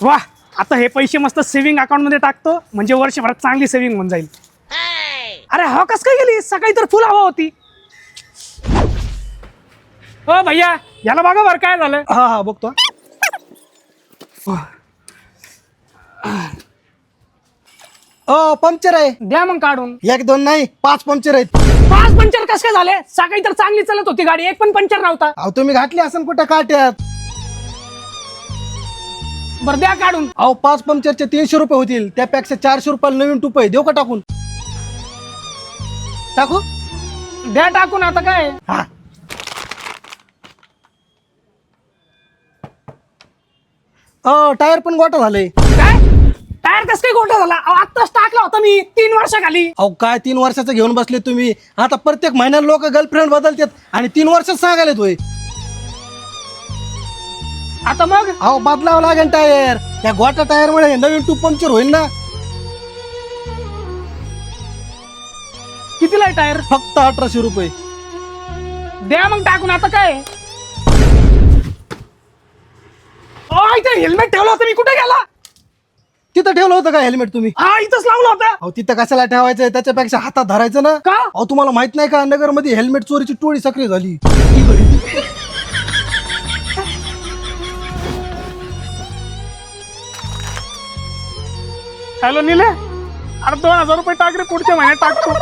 वा, आता हे पैसे मस्त सेव्हिंग अकाउंट मध्ये टाकतो म्हणजे वर्षभरात चांगली सेव्हिंग होऊन जाईल. अरे हवा कस काय गेली? सकाळी तर फुल हवा होती. हो भैया, याला बघा बरं काय झालं. हा हा बघतो. पंक्चर आहे. द्या मग काढून. एक दोन नाही 5 पंक्चर आहेत. 5 पंक्चर कस काय झाले? सकाळी तर चांगली चालत होती गाडी, एक पण पंक्चर नव्हता. अहो तुम्ही घातली असेल कुठं काट्यात. बरं द्या काढून. अहो 5 पंक्चरचे 300 रुपये होतील. त्यापेक्षा 400 रुपयाला नवीन टूप आहे. देऊ का टाकून? टाकू? द्या टाकून. आता काय हा. टायर पण गोठा झाले. काय टायर कस काय गोठा झाला? आत्ताच टाकला होता मी 3 वर्षाखाली. अहो काय 3 वर्षाचं घेऊन बसले तुम्ही. आता प्रत्येक महिन्याला लोक गर्लफ्रेंड बदलतात आणि 3 वर्षात सांगायला तोय. आता मग अहो बदलावं लागेल टायर. त्या गोठा टायर मुळे नवीन टूप पंक्चर होईल ना. कितीला आहे टायर? फक्त 1800 रुपये. द्या मग टाकून. आता काय इथे हेल्मेट ठेवलं होतं मी, कुठे गेला? तिथं ठेवलं होतं का हेल्मेट तुम्ही? हा, इथंच लावलं होतं. अहो तिथं कशाला ठेवायचं? त्याच्यापेक्षा हातात धरायचं ना. का? अहो तुम्हाला माहित नाही का नगर मध्ये हेल्मेट चोरीची टोळी सक्रिय झाली. हॅलो निले, अरे 2000 रुपये टाक रे, पुढच्या महिन्यात टाकतो.